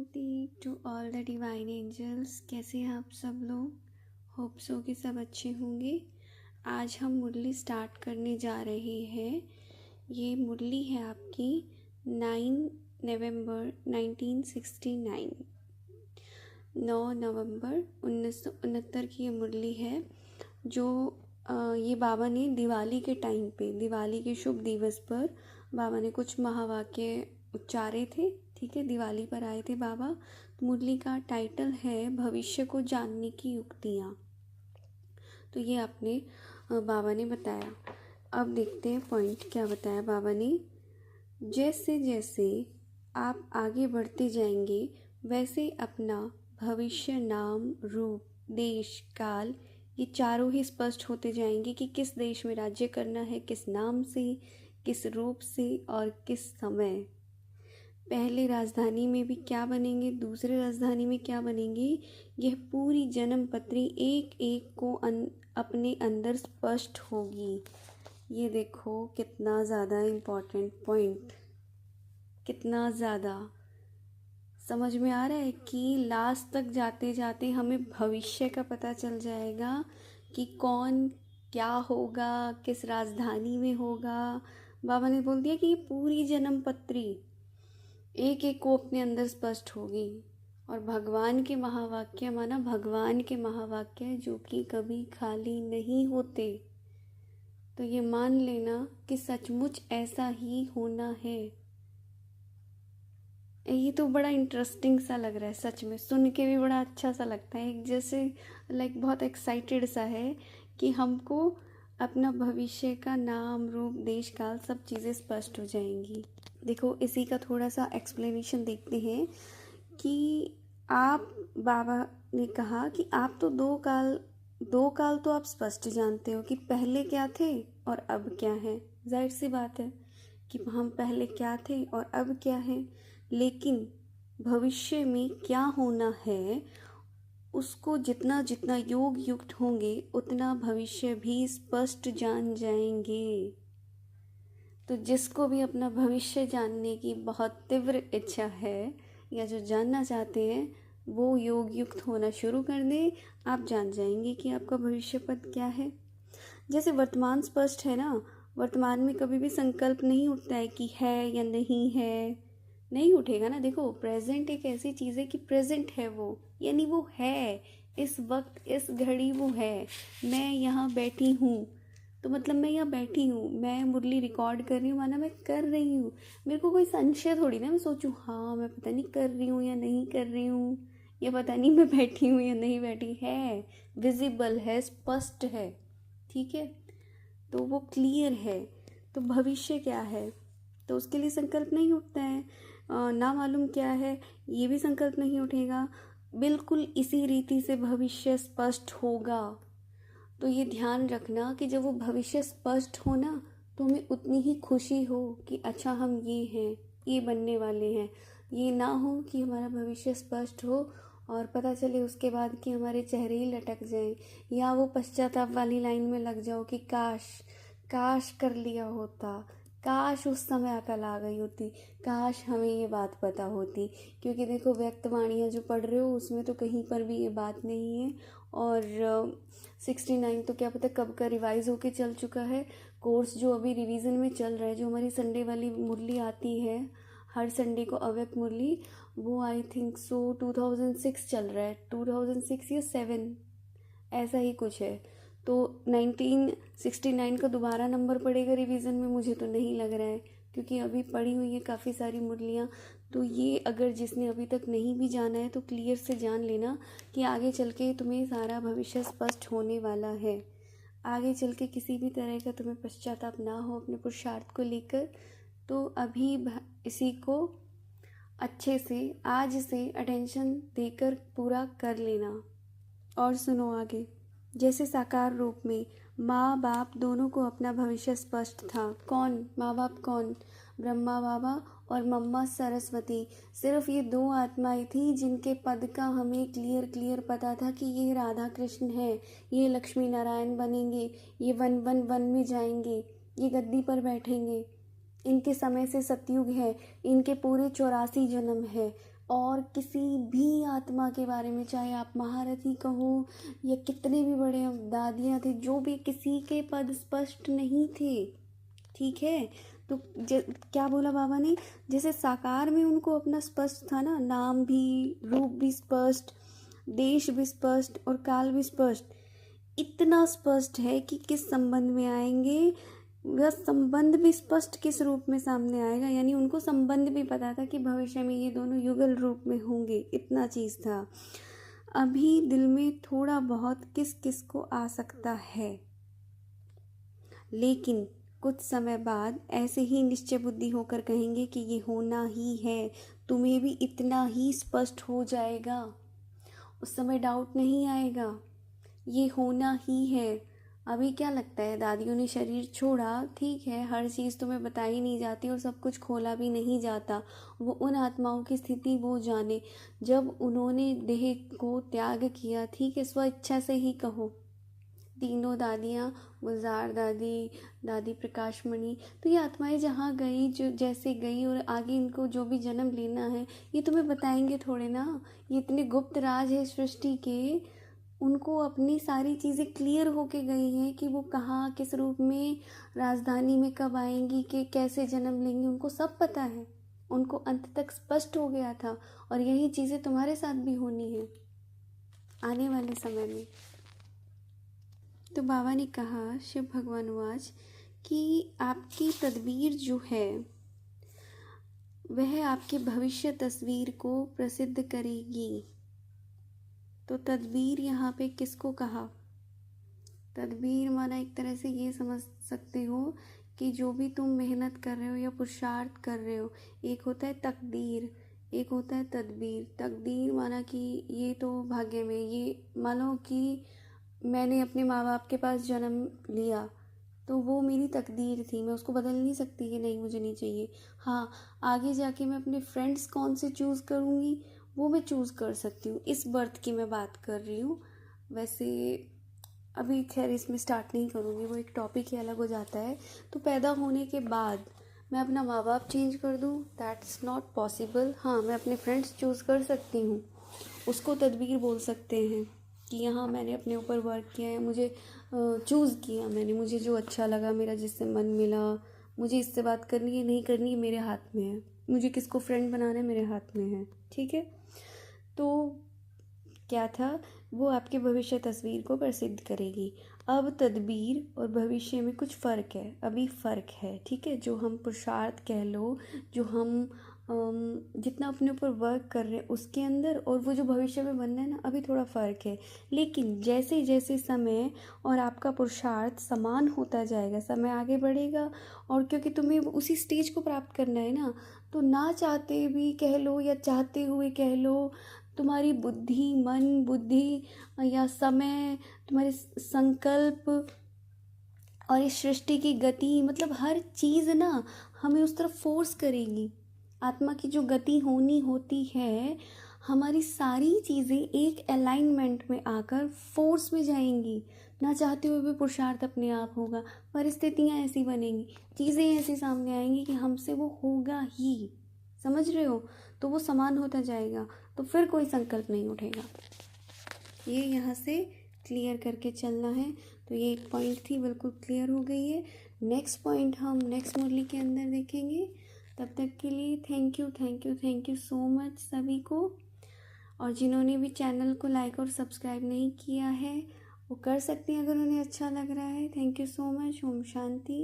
Shanti to all the divine angels. कैसे हैं आप सब लोग? होप सो कि सब अच्छे होंगे। आज हम मुरली स्टार्ट करने जा रहे हैं। ये मुरली है आपकी 9 नवंबर 1969, 9 नवंबर 1969 की ये मुरली है जो ये बाबा ने दिवाली के टाइम पे, दिवाली के शुभ दिवस पर बाबा ने कुछ महावाक्य उच्चारे थे। ठीक है, दिवाली पर आए थे बाबा। मुरली का टाइटल है भविष्य को जानने की युक्तियाँ। तो ये आपने बाबा ने बताया। अब देखते हैं पॉइंट क्या बताया बाबा ने। जैसे जैसे आप आगे बढ़ते जाएंगे वैसे अपना भविष्य, नाम, रूप, देश, काल, ये चारों ही स्पष्ट होते जाएंगे कि किस देश में राज्य करना है, किस नाम से, किस रूप से और किस समय। पहले राजधानी में भी क्या बनेंगे, दूसरे राजधानी में क्या बनेंगे, यह पूरी जन्म पत्री एक एक को अपने अंदर स्पष्ट होगी। ये देखो कितना ज़्यादा इम्पोर्टेंट पॉइंट, कितना ज़्यादा समझ में आ रहा है कि लास्ट तक जाते जाते हमें भविष्य का पता चल जाएगा कि कौन क्या होगा, किस राजधानी में होगा। बाबा ने बोल दिया कि ये पूरी जन्म पत्री एक एक को अपने अंदर स्पष्ट होगी। और भगवान के महावाक्य माना भगवान के महावाक्य जो कि कभी खाली नहीं होते। तो ये मान लेना कि सचमुच ऐसा ही होना है। ये तो बड़ा इंटरेस्टिंग सा लग रहा है, सच में सुन के भी बड़ा अच्छा सा लगता है। जैसे बहुत एक्साइटेड सा है कि हमको अपना भविष्य का नाम, रूप, देश, काल सब चीज़ें स्पष्ट हो जाएंगी। देखो इसी का थोड़ा सा एक्सप्लेनेशन देखते हैं कि आप, बाबा ने कहा कि आप तो दो काल तो आप स्पष्ट जानते हो कि पहले क्या थे और अब क्या है। जाहिर सी बात है कि हम पहले क्या थे और अब क्या है, लेकिन भविष्य में क्या होना है उसको जितना जितना योग युक्त होंगे उतना भविष्य भी स्पष्ट जान जाएंगे। तो जिसको भी अपना भविष्य जानने की बहुत तीव्र इच्छा है या जो जानना चाहते हैं वो योग युक्त होना शुरू कर दे। आप जान जाएंगे कि आपका भविष्य पद क्या है। जैसे वर्तमान स्पष्ट है ना, वर्तमान में कभी भी संकल्प नहीं उठता है कि है या नहीं है, नहीं उठेगा ना। देखो प्रेजेंट एक ऐसी चीज़ है कि प्रेजेंट है वो, यानी वो है इस वक्त, इस घड़ी वो है। मैं यहाँ बैठी हूँ तो मतलब मैं यहाँ बैठी हूँ, मैं मुरली रिकॉर्ड कर रही हूँ माना मैं कर रही हूँ। मेरे को कोई संशय थोड़ी ना मैं सोचूं हाँ मैं पता नहीं कर रही हूँ या नहीं कर रही हूँ, या पता नहीं मैं बैठी हूँ या नहीं बैठी। है, विजिबल है, स्पष्ट है। ठीक है, तो वो क्लियर है। तो भविष्य क्या है तो उसके लिए संकल्प नहीं उठता है। ना मालूम क्या है ये भी संकल्प नहीं उठेगा। बिल्कुल इसी रीति से भविष्य स्पष्ट होगा। तो ये ध्यान रखना कि जब वो भविष्य स्पष्ट हो ना तो हमें उतनी ही खुशी हो कि अच्छा हम ये हैं, ये बनने वाले हैं। ये ना हो कि हमारा भविष्य स्पष्ट हो और पता चले उसके बाद कि हमारे चेहरे ही लटक जाएं, या वो पश्चाताप वाली लाइन में लग जाओ कि काश काश कर लिया होता, काश उस समय अकल आ गई होती, काश हमें ये बात पता होती। क्योंकि देखो व्यक्तवाणियाँ जो पढ़ रहे हो उसमें तो कहीं पर भी ये बात नहीं है। और 69 तो क्या पता कब का रिवाइज होके चल चुका है। कोर्स जो अभी रिवीजन में चल रहा है, जो हमारी संडे वाली मुरली आती है हर संडे को अव्यक्त मुरली, वो आई थिंक सो 2006 चल रहा है, 2006 या 7 ऐसा ही कुछ है। तो 1969 का दोबारा नंबर पड़ेगा रिवीजन में, मुझे तो नहीं लग रहा है क्योंकि अभी पढ़ी हुई है काफ़ी सारी मुरलियाँ। तो ये अगर जिसने अभी तक नहीं भी जाना है तो क्लियर से जान लेना कि आगे चल के तुम्हें सारा भविष्य स्पष्ट होने वाला है। आगे चल के किसी भी तरह का तुम्हें पश्चाताप ना हो अपने पुरुषार्थ को लेकर। तो अभी इसी को अच्छे से आज से अटेंशन देकर पूरा कर लेना। और सुनो आगे। जैसे साकार रूप में माँ बाप दोनों को अपना भविष्य स्पष्ट था। कौन माँ बाप? कौन? ब्रह्मा बाबा और मम्मा सरस्वती। सिर्फ ये दो आत्माएं थी जिनके पद का हमें क्लियर पता था कि ये राधा कृष्ण है, ये लक्ष्मी नारायण बनेंगे, ये वन में जाएंगे, ये गद्दी पर बैठेंगे, इनके समय से सतयुग है, इनके पूरे 84 जन्म है। और किसी भी आत्मा के बारे में, चाहे आप महारथी कहो या कितने भी बड़े दादियाँ थे, जो भी, किसी के पद स्पष्ट नहीं थे। ठीक है, तो क्या बोला बाबा ने, जैसे साकार में उनको अपना स्पष्ट था ना, नाम भी, रूप भी स्पष्ट, देश भी स्पष्ट और काल भी स्पष्ट, इतना स्पष्ट है कि किस संबंध में आएंगे, वह संबंध भी स्पष्ट किस रूप में सामने आएगा, यानी उनको संबंध भी पता था कि भविष्य में ये दोनों युगल रूप में होंगे, इतना चीज़ था। अभी दिल में थोड़ा बहुत किस किस को आ सकता है, लेकिन कुछ समय बाद ऐसे ही निश्चय बुद्धि होकर कहेंगे कि ये होना ही है, तुम्हें भी इतना ही स्पष्ट हो जाएगा, उस समय डाउट नहीं आएगा, ये होना ही है। अभी क्या लगता है, दादियों ने शरीर छोड़ा, ठीक है, हर चीज़ तुम्हें बताई नहीं जाती और सब कुछ खोला भी नहीं जाता, वो उन आत्माओं की स्थिति वो जाने जब उन्होंने देह को त्याग किया, ठीक है, स्व इच्छा से ही कहो। तीनों दादियाँ, गुलजार दादी, दादी प्रकाशमणि, तो ये आत्माएं जहाँ गई, जो जैसे गई, और आगे इनको जो भी जन्म लेना है ये तुम्हें बताएंगे थोड़े ना, ये इतने गुप्त राज है सृष्टि के, उनको अपनी सारी चीज़ें क्लियर होके गई हैं कि वो कहाँ किस रूप में राजधानी में कब आएंगी, कि कैसे जन्म लेंगी, उनको सब पता है, उनको अंत तक स्पष्ट हो गया था। और यही चीज़ें तुम्हारे साथ भी होनी है आने वाले समय में। तो बाबा ने कहा, शिव भगवान वाच, कि आपकी तदबीर जो है वह आपके भविष्य तस्वीर को प्रसिद्ध करेगी। तो तदबीर यहाँ पे किसको कहा, तदबीर माना एक तरह से ये समझ सकते हो कि जो भी तुम मेहनत कर रहे हो या पुरुषार्थ कर रहे हो, एक होता है तकदीर, एक होता है तदबीर। तकदीर माना कि ये तो भाग्य में, ये मानो कि मैंने अपने माँ बाप के पास जन्म लिया तो वो मेरी तकदीर थी, मैं उसको बदल नहीं सकती कि नहीं मुझे नहीं चाहिए। हाँ, आगे जाके मैं अपने फ्रेंड्स कौन से चूज़ करूँगी वो मैं चूज़ कर सकती हूँ, इस बर्थ की मैं बात कर रही हूँ। वैसे अभी खैर इसमें स्टार्ट नहीं करूँगी, वो एक टॉपिक ही अलग हो जाता है। तो पैदा होने के बाद मैं अपना माँ बाप चेंज कर दूँ, दैट्स नॉट पॉसिबल। हाँ, मैं अपने फ्रेंड्स चूज़ कर सकती हूँ, उसको तदबीर बोल सकते हैं कि यहाँ मैंने अपने ऊपर वर्क किया है, मुझे चूज़ किया मैंने, मुझे जो अच्छा लगा, मेरा जिससे मन मिला, मुझे इससे बात करनी है नहीं करनी है मेरे हाथ में है, मुझे किसको फ्रेंड बनाना है मेरे हाथ में है। ठीक है, तो क्या था, वो आपके भविष्य तस्वीर को प्रसिद्ध करेगी। अब तदबीर और भविष्य में कुछ फ़र्क है, अभी फ़र्क है। ठीक है, जो हम पुरुषार्थ कह लो, जो हम जितना अपने ऊपर वर्क कर रहे हैं उसके अंदर, और वो जो भविष्य में बनना है ना, अभी थोड़ा फ़र्क है। लेकिन जैसे जैसे समय और आपका पुरुषार्थ समान होता जाएगा, समय आगे बढ़ेगा, और क्योंकि तुम्हें उसी स्टेज को प्राप्त करना है ना, तो ना चाहते भी कह लो या चाहते हुए कह लो, तुम्हारी बुद्धि, मन बुद्धि या समय, तुम्हारे संकल्प और इस सृष्टि की गति, मतलब हर चीज़ ना हमें उस तरफ फोर्स करेगी। आत्मा की जो गति होनी होती है, हमारी सारी चीज़ें एक अलाइनमेंट में आकर फोर्स में जाएंगी, ना चाहते हुए भी पुरुषार्थ अपने आप होगा, परिस्थितियाँ ऐसी बनेंगी, चीज़ें ऐसी सामने आएंगी कि हमसे वो होगा ही। समझ रहे हो, तो वो समान होता जाएगा, तो फिर कोई संकल्प नहीं उठेगा। ये यहाँ से क्लियर करके चलना है। तो ये एक पॉइंट थी, बिल्कुल क्लियर हो गई है। नेक्स्ट पॉइंट हम नेक्स्ट मुरली के अंदर देखेंगे। तब तक के लिए thank you, thank you, thank you so much सभी को। और जिन्होंने भी चैनल को लाइक और सब्सक्राइब नहीं किया है वो कर सकते हैं अगर उन्हें अच्छा लग रहा है। Thank you so much. ओम शांति।